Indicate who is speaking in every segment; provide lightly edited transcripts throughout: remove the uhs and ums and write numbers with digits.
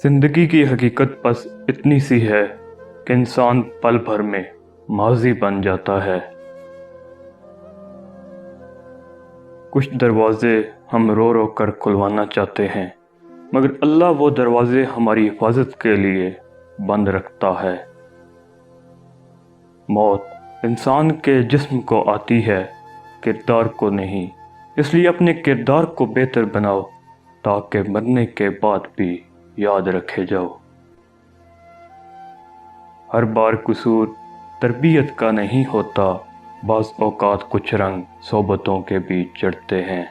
Speaker 1: زندگی کی حقیقت بس اتنی سی ہے کہ انسان پل بھر میں ماضی بن جاتا ہے۔ کچھ دروازے ہم رو رو کر کھلوانا چاہتے ہیں، مگر اللہ وہ دروازے ہماری حفاظت کے لیے بند رکھتا ہے۔ موت انسان کے جسم کو آتی ہے، کردار کو نہیں، اس لیے اپنے کردار کو بہتر بناؤ تاکہ مرنے کے بعد بھی یاد رکھے جاؤ۔ ہر بار قصور تربیت کا نہیں ہوتا، بعض اوقات کچھ رنگ صحبتوں کے بیچ چڑھتے ہیں۔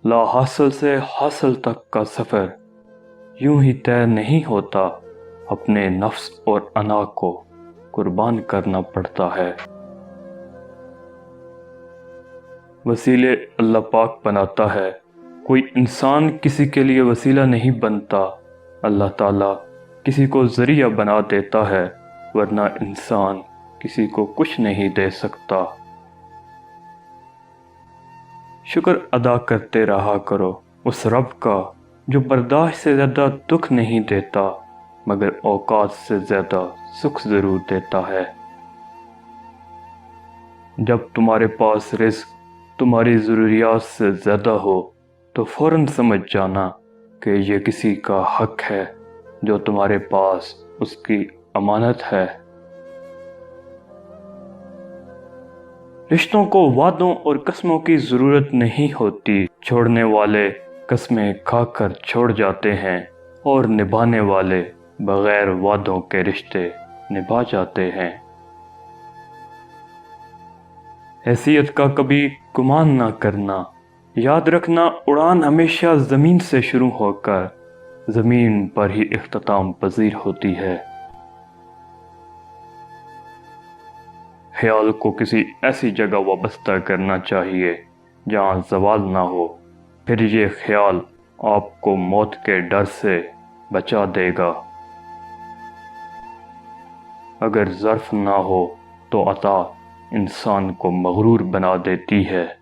Speaker 1: لا حاصل سے حاصل تک کا سفر یوں ہی طے نہیں ہوتا، اپنے نفس اور انا کو قربان کرنا پڑتا ہے۔ وسیلے اللہ پاک بناتا ہے، کوئی انسان کسی کے لیے وسیلہ نہیں بنتا۔ اللہ تعالیٰ کسی کو ذریعہ بنا دیتا ہے، ورنہ انسان کسی کو کچھ نہیں دے سکتا۔ شکر ادا کرتے رہا کرو اس رب کا جو برداشت سے زیادہ دکھ نہیں دیتا، مگر اوقات سے زیادہ سکھ ضرور دیتا ہے۔ جب تمہارے پاس رزق تمہاری ضروریات سے زیادہ ہو تو فوراً سمجھ جانا کہ یہ کسی کا حق ہے جو تمہارے پاس اس کی امانت ہے۔ رشتوں کو وعدوں اور قسموں کی ضرورت نہیں ہوتی، چھوڑنے والے قسمیں کھا کر چھوڑ جاتے ہیں اور نبھانے والے بغیر وعدوں کے رشتے نبھا جاتے ہیں۔ حیثیت کا کبھی گمان نہ کرنا، یاد رکھنا اڑان ہمیشہ زمین سے شروع ہو کر زمین پر ہی اختتام پذیر ہوتی ہے۔ خیال کو کسی ایسی جگہ وابستہ کرنا چاہیے جہاں زوال نہ ہو، پھر یہ خیال آپ کو موت کے ڈر سے بچا دے گا۔ اگر ظرف نہ ہو تو عطا انسان کو مغرور بنا دیتی ہے۔